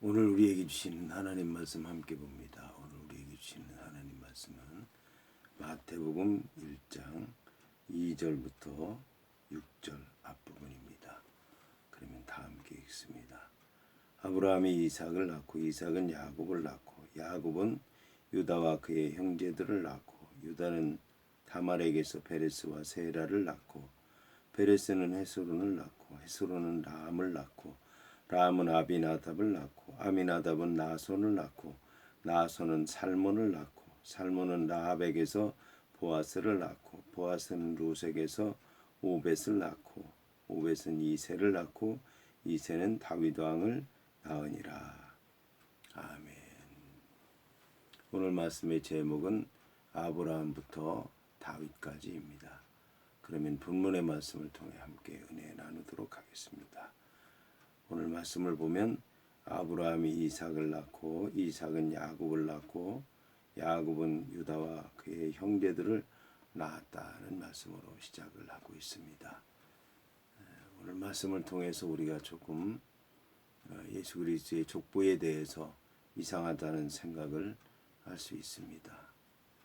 오늘 우리에게 주시는 하나님 말씀 함께 봅니다. 오늘 우리에게 주시는 하나님 말씀은 마태복음 1장 2절부터 6절 앞부분입니다. 그러면 다 함께 읽습니다. 아브라함이 이삭을 낳고 이삭은 야곱을 낳고 야곱은 유다와 그의 형제들을 낳고 유다는 다말에게서 베레스와 세라를 낳고 베레스는 헤스론을 낳고 헤스론은 라암을 낳고 라암은 아비나답을 낳고 아미나답은 나손을 낳고 나손은 살몬을 낳고 살몬은 라합에게서 보아스를 낳고 보아스는 루색에서 오벳을 낳고 오벳은 이새를 낳고 이새는 다윗 왕을 낳으니라. 아멘. 오늘 말씀의 제목은 아브라함부터 다윗까지입니다. 그러면 본문의 말씀을 통해 함께 은혜 나누도록 하겠습니다. 오늘 말씀을 보면 아브라함이 이삭을 낳고 이삭은 야곱을 낳고 야곱은 유다와 그의 형제들을 낳았다는 말씀으로 시작을 하고 있습니다. 오늘 말씀을 통해서 우리가 조금 예수 그리스도의 족보에 대해서 이상하다는 생각을 할 수 있습니다.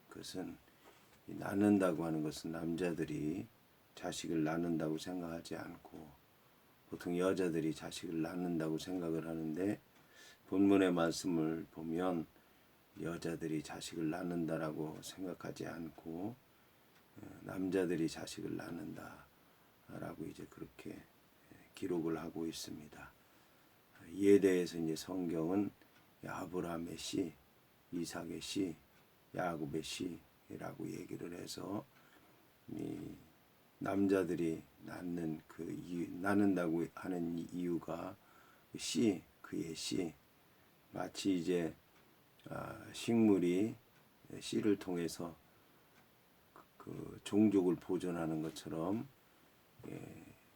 그것은 낳는다고 하는 것은 남자들이 자식을 낳는다고 생각하지 않고 보통 여자들이 자식을 낳는다고 생각을 하는데 본문의 말씀을 보면 여자들이 자식을 낳는다라고 생각하지 않고 남자들이 자식을 낳는다라고 이제 그렇게 기록을 하고 있습니다. 이에 대해서 이제 성경은 아브라함의 씨, 이삭의 씨, 야곱의 씨라고 얘기를 해서 이 남자들이 낳는다고 하는 이유가 씨, 그의 씨, 마치 이제 식물이 씨를 통해서 그 종족을 보존하는 것처럼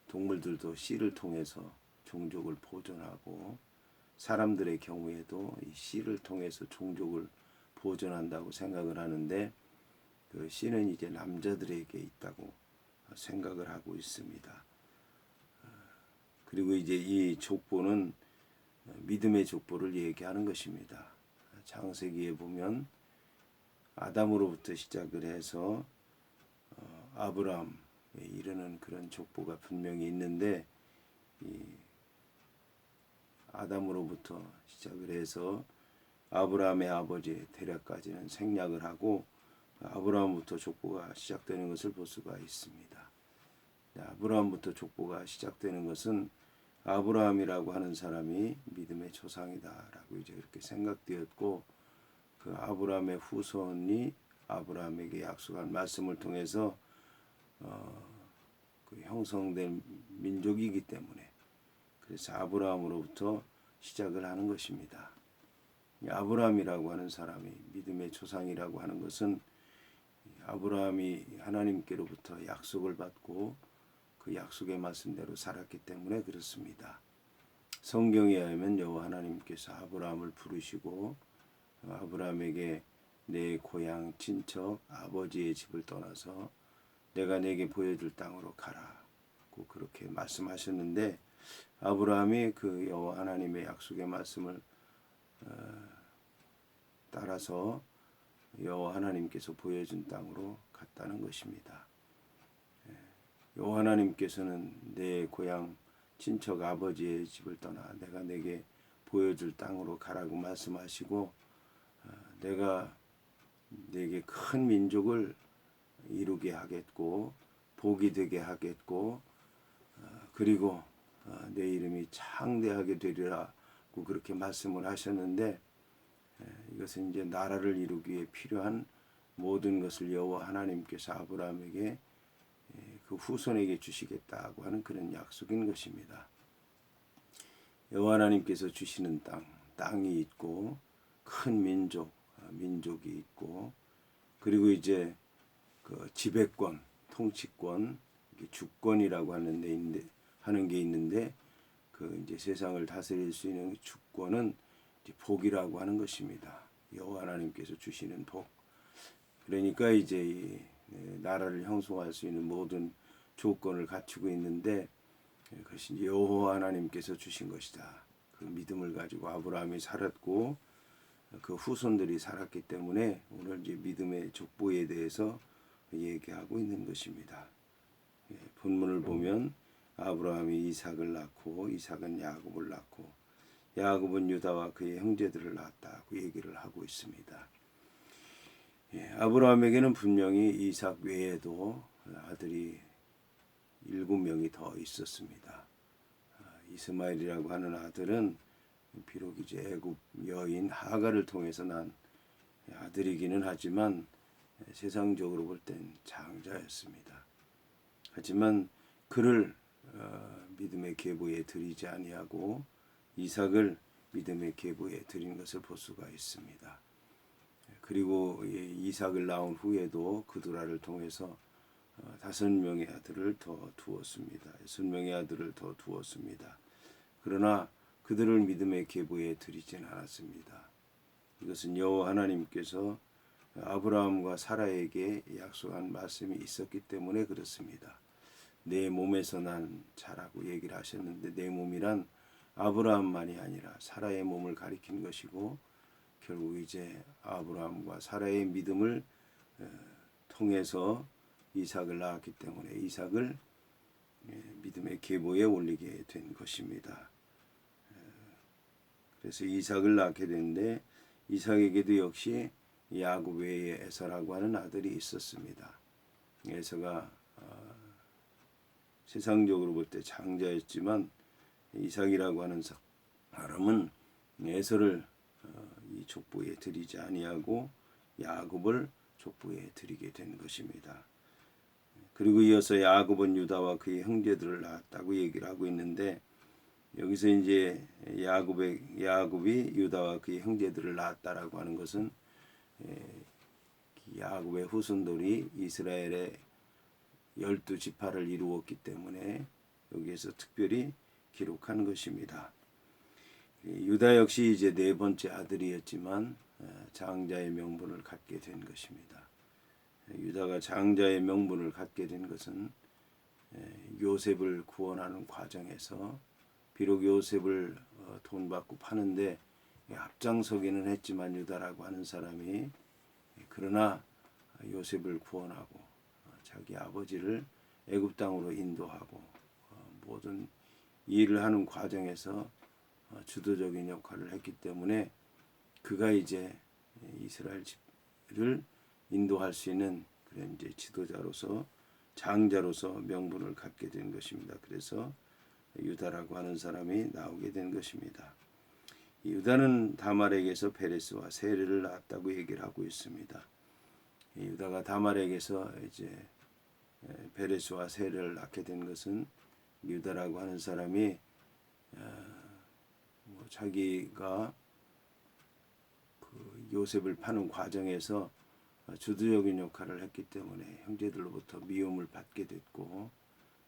동물들도 씨를 통해서 종족을 보존하고 사람들의 경우에도 이 씨를 통해서 종족을 보존한다고 생각을 하는데 그 씨는 이제 남자들에게 있다고 생각을 하고 있습니다. 그리고 이제 이 족보는 믿음의 족보를 얘기하는 것입니다. 창세기에 보면 아담으로부터 시작을 해서 아브라함에 이르는 그런 족보가 분명히 있는데 이 아담으로부터 시작을 해서 아브라함의 아버지 데락까지는 생략을 하고 아브라함부터 족보가 시작되는 것을 볼 수가 있습니다. 아브라함부터 족보가 시작되는 것은 아브라함이라고 하는 사람이 믿음의 조상이다라고 이제 그렇게 생각되었고 그 아브라함의 후손이 아브라함에게 약속한 말씀을 통해서 그 형성된 민족이기 때문에 그래서 아브라함으로부터 시작을 하는 것입니다. 아브라함이라고 하는 사람이 믿음의 조상이라고 하는 것은 아브라함이 하나님께로부터 약속을 받고 그 약속의 말씀대로 살았기 때문에 그렇습니다. 성경에 의하면 여호와 하나님께서 아브라함을 부르시고 아브라함에게 내 고향 친척 아버지의 집을 떠나서 내가 내게 보여줄 땅으로 가라고 그렇게 말씀하셨는데 아브라함이 그 여호와 하나님의 약속의 말씀을 따라서 여호와 하나님께서 보여준 땅으로 갔다는 것입니다. 여호와 하나님께서는 내 고향 친척 아버지의 집을 떠나 내가 내게 보여줄 땅으로 가라고 말씀하시고 내가 내게 큰 민족을 이루게 하겠고 복이 되게 하겠고 그리고 내 이름이 창대하게 되리라고 그렇게 말씀을 하셨는데 이것은 이제 나라를 이루기 위해 필요한 모든 것을 여호와 하나님께서 아브라함에게 그 후손에게 주시겠다고 하는 그런 약속인 것입니다. 여호와 하나님께서 주시는 땅이 있고 큰 민족이 있고 그리고 이제 그 지배권, 통치권, 주권이라고 하는 게 있는데 그 이제 세상을 다스릴 수 있는 주권은 이제 복이라고 하는 것입니다. 여호와 하나님께서 주시는 복. 그러니까 이제 이 나라를 형성할 수 있는 모든 조건을 갖추고 있는데 그것이 여호와 하나님께서 주신 것이다. 그 믿음을 가지고 아브라함이 살았고 그 후손들이 살았기 때문에 오늘 이제 믿음의 족보에 대해서 얘기하고 있는 것입니다. 본문을 보면 아브라함이 이삭을 낳고 이삭은 야곱을 낳고 야곱은 유다와 그의 형제들을 낳았다고 얘기를 하고 있습니다. 아브라함에게는 분명히 이삭 외에도 아들이 7명이 더 있었습니다. 이스마엘이라고 하는 아들은 비록 이제 애굽 여인 하갈을 통해서 난 아들이기는 하지만 세상적으로 볼 땐 장자였습니다. 하지만 그를 믿음의 계보에 드리지 아니하고 이삭을 믿음의 계보에 드린 것을 볼 수가 있습니다. 그리고 이삭을 낳은 후에도 그두라를 통해서 5명의 아들을 더 두었습니다. 6명의 아들을 더 두었습니다. 그러나 그들을 믿음의 계보에 드리진 않았습니다. 이것은 여호와 하나님께서 아브라함과 사라에게 약속한 말씀이 있었기 때문에 그렇습니다. 내 몸에서 난 자라고 얘기를 하셨는데 내 몸이란 아브라함만이 아니라 사라의 몸을 가리킨 것이고 결국 이제 아브라함과 사라의 믿음을 통해서 이삭을 낳았기 때문에 이삭을 믿음의 계보에 올리게 된 것입니다. 그래서 이삭을 낳게 되는데 이삭에게도 역시 야곱 외에 에서라고 하는 아들이 있었습니다. 에서가 세상적으로 볼 때 장자였지만 이삭이라고 하는 사람은 에서를 이 족보에 드리지 아니하고 야곱을 족보에 드리게 된 것입니다. 그리고 이어서 야곱은 유다와 그의 형제들을 낳았다고 얘기를 하고 있는데 여기서 이제 야곱이 유다와 그의 형제들을 낳았다라고 하는 것은 야곱의 후손들이 이스라엘의 12지파를 이루었기 때문에 여기에서 특별히 기록한 것입니다. 유다 역시 이제 4번째 아들이었지만 장자의 명분을 갖게 된 것입니다. 유다가 장자의 명분을 갖게 된 것은 요셉을 구원하는 과정에서 비록 요셉을 돈 받고 파는데 앞장서기는 했지만 유다라고 하는 사람이 그러나 요셉을 구원하고 자기 아버지를 애굽 땅으로 인도하고 모든 일을 하는 과정에서 주도적인 역할을 했기 때문에 그가 이제 이스라엘을 인도할 수 있는 그런 이제 지도자로서 장자로서 명분을 갖게 된 것입니다. 그래서 유다라고 하는 사람이 나오게 된 것입니다. 유다는 다말에게서 베레스와 세레를 낳았다고 얘기를 하고 있습니다. 유다가 다말에게서 이제 베레스와 세레를 낳게 된 것은 유다라고 하는 사람이 자기가 그 요셉을 파는 과정에서 주도적인 역할을 했기 때문에 형제들로부터 미움을 받게 됐고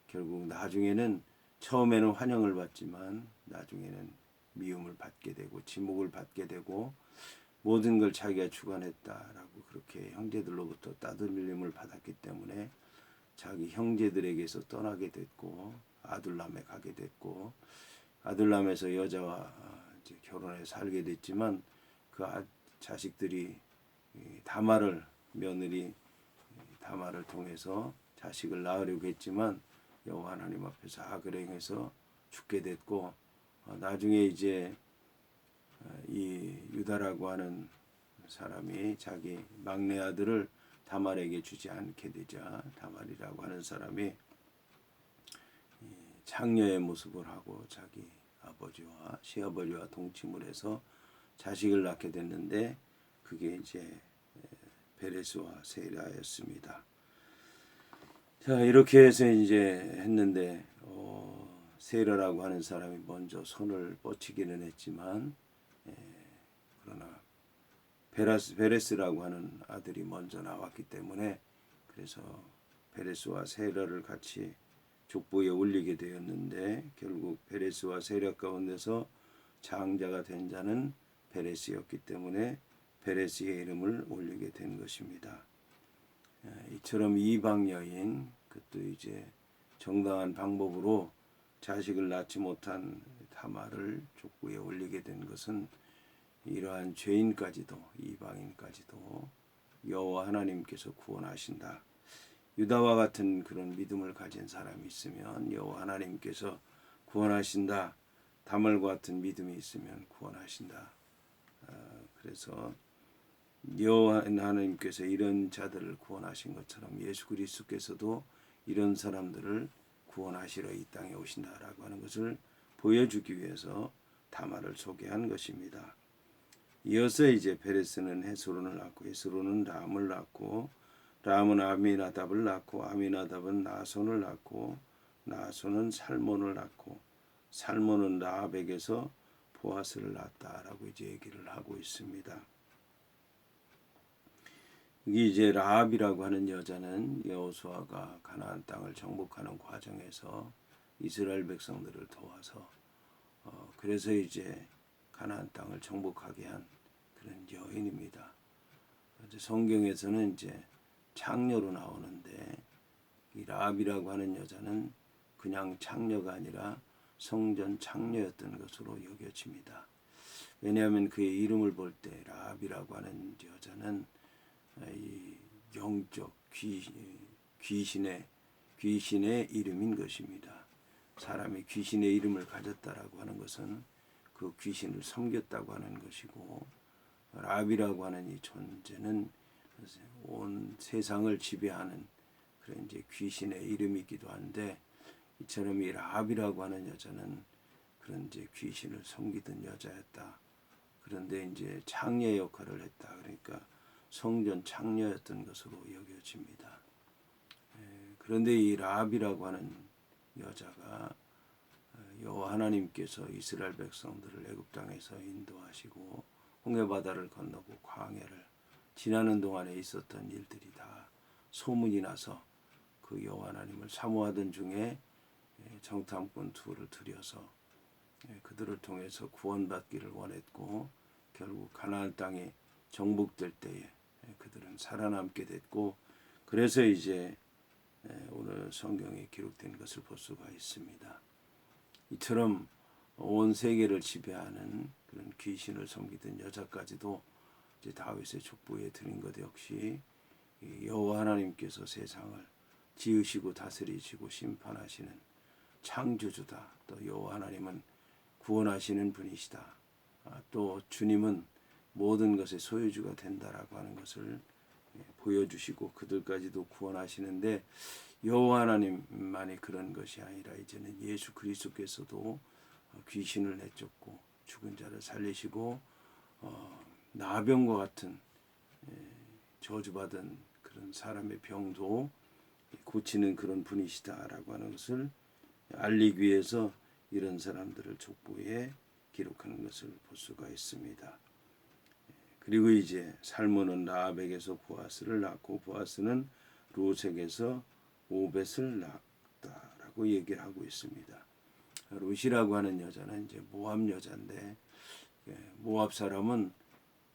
결국 나중에는 처음에는 환영을 받지만 나중에는 미움을 받게 되고 지목을 받게 되고 모든 걸 자기가 주관했다라고 그렇게 형제들로부터 따돌림을 받았기 때문에 자기 형제들에게서 떠나게 됐고 아둘람에 가게 됐고 아둘람에서 여자와 이제 결혼해 살게 됐지만 그 자식들이 며느리 다말을 통해서 자식을 낳으려고 했지만 여호와 하나님 앞에서 악을 행해서 죽게 됐고 나중에 이제 이 유다라고 하는 사람이 자기 막내 아들을 다말에게 주지 않게 되자 다말이라고 하는 사람이 창녀의 모습을 하고 자기 아버지와 시아버지와 동침을 해서 자식을 낳게 됐는데 그게 이제 베레스와 세라였습니다. 자 이렇게 해서 이제 했는데 세라라고 하는 사람이 먼저 손을 뻗치기는 했지만 그러나 베레스라고 하는 아들이 먼저 나왔기 때문에 그래서 베레스와 세라를 같이 족보에 올리게 되었는데 결국 베레스와 세라 가운데서 장자가 된 자는 베레스였기 때문에 베레스의 이름을 올리게 된 것입니다. 이처럼 이방 여인 그것도 이제 정당한 방법으로 자식을 낳지 못한 다말을 족구에 올리게 된 것은 이러한 죄인까지도 이방인까지도 여호와 하나님께서 구원하신다. 유다와 같은 그런 믿음을 가진 사람이 있으면 여호와 하나님께서 구원하신다. 다말과 같은 믿음이 있으면 구원하신다. 그래서 여호와 하나님께서 이런 자들을 구원하신 것처럼 예수 그리스도께서도 이런 사람들을 구원하시러 이 땅에 오신다라고 하는 것을 보여주기 위해서 다말을 소개한 것입니다. 이어서 이제 베레스는 헤스론을 낳고 헤스론은 람을 낳고 람은 아미나답을 낳고 아미나답은 나손을 낳고 나손은 살몬을 낳고 살몬은 라합에게서 보아스를 낳았다라고 이제 얘기를 하고 있습니다. 이게 이제 라합이라고 하는 여자는 여호수아가 가나안 땅을 정복하는 과정에서 이스라엘 백성들을 도와서 그래서 이제 가나안 땅을 정복하게 한 그런 여인입니다. 성경에서는 이제 창녀로 나오는데 이 라합이라고 하는 여자는 그냥 창녀가 아니라 성전 창녀였던 것으로 여겨집니다. 왜냐하면 그의 이름을 볼 때 라합이라고 하는 여자는 이 영적 귀신의 이름인 것입니다. 사람이 귀신의 이름을 가졌다라고 하는 것은 그 귀신을 섬겼다고 하는 것이고 라합이라고 하는 이 존재는 온 세상을 지배하는 그런 이제 귀신의 이름이기도 한데 이처럼 이 라합이라고 하는 여자는 그런 이제 귀신을 섬기던 여자였다. 그런데 이제 창녀 역할을 했다. 그러니까 성전 창녀였던 것으로 여겨집니다. 그런데 이 라합이라고 하는 여자가 여호와 하나님께서 이스라엘 백성들을 애굽 땅에서 인도하시고 홍해 바다를 건너고 광야를 지나는 동안에 있었던 일들이 다 소문이 나서 그 여호와 하나님을 사모하던 중에 정탐꾼 둘을 들여서 그들을 통해서 구원받기를 원했고 결국 가나안 땅에 정복될 때에 그들은 살아남게 됐고 그래서 이제 오늘 성경에 기록된 것을 볼 수가 있습니다. 이처럼 온 세계를 지배하는 그런 귀신을 섬기던 여자까지도 이제 다윗의 족보에 드린 것 역시 여호와 하나님께서 세상을 지으시고 다스리시고 심판하시는 창조주다. 또 여호와 하나님은 구원하시는 분이시다. 또 주님은 모든 것의 소유주가 된다라고 하는 것을 보여주시고 그들까지도 구원하시는데 여호와 하나님만이 그런 것이 아니라 이제는 예수 그리스도께서도 귀신을 내쫓고 죽은 자를 살리시고 나병과 같은 저주받은 그런 사람의 병도 고치는 그런 분이시다라고 하는 것을 알리기 위해서 이런 사람들을 족보에 기록하는 것을 볼 수가 있습니다. 그리고 이제 살몬은 라합에게서 보아스를 낳고 보아스는 룻에게서 오벳을 낳았다라고 얘기를 하고 있습니다. 룻이라고 하는 여자는 이제 모압 여자인데 모압 사람은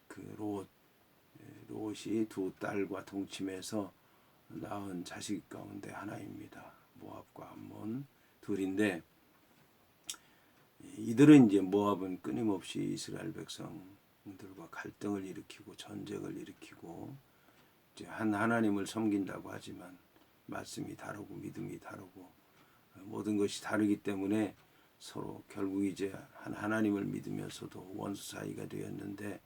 그 롯이 두 딸과 동침해서 낳은 자식 가운데 하나입니다. 모압과 암몬 둘인데 이들은 이제 모압은 끊임없이 이스라엘 백성들과 갈등을 일으키고 전쟁을 일으키고 이제 한 하나님을 섬긴다고 하지만 말씀이 다르고 믿음이 다르고 모든 것이 다르기 때문에 서로 결국 이제 한 하나님을 믿으면서도 원수 사이가 되었는데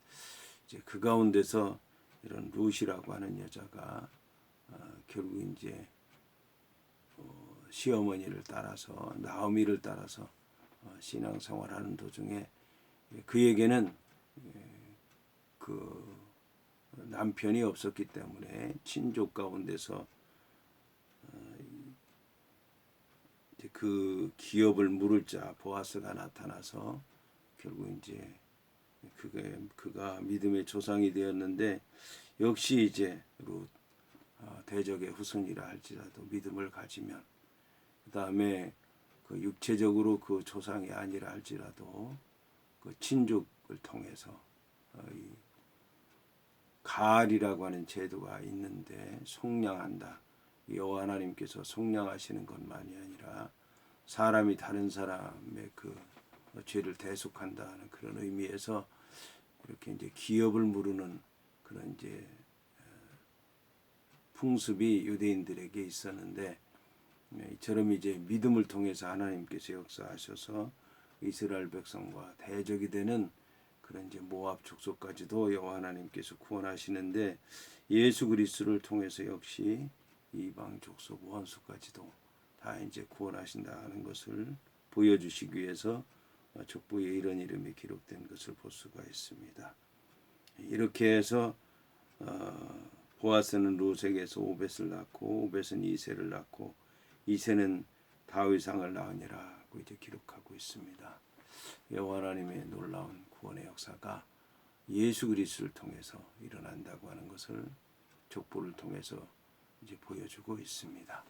이제 그 가운데서 이런 룻이라고 하는 여자가 결국 이제 시어머니를 따라서 나오미를 따라서 신앙생활하는 도중에 그에게는 그 남편이 없었기 때문에 친족 가운데서 그 기업을 물을 자 보아스가 나타나서 결국 이제 그가 믿음의 조상이 되었는데 역시 이제 룻 대적의 후손이라 할지라도 믿음을 가지면 그 다음에 그 육체적으로 그 조상이 아니라 할지라도 그 친족을 통해서 이 가알이라고 하는 제도가 있는데 속량한다. 여호와 하나님께서 속량하시는 것만이 아니라 사람이 다른 사람의 그 죄를 대속한다는 그런 의미에서 이렇게 이제 기업을 무르는 그런 이제 풍습이 유대인들에게 있었는데, 이처럼 이제 믿음을 통해서 하나님께서 역사하셔서 이스라엘 백성과 대적이 되는 그런 이제 모압 족속까지도 여호와 하나님께서 구원하시는데, 예수 그리스도를 통해서 역시 이방 족속 원수까지도 다 이제 구원하신다는 것을 보여주시기 위해서 족보에 이런 이름이 기록된 것을 볼 수가 있습니다. 이렇게 해서 보아스는 루색에서 오벳을 낳고, 오벳은 이새를 낳고, 이새는 다윗왕을 낳으니라고 이제 기록하고 있습니다. 여호와 하나님의 놀라운 구원의 역사가 예수 그리스도를 통해서 일어난다고 하는 것을 족보를 통해서 이제 보여주고 있습니다.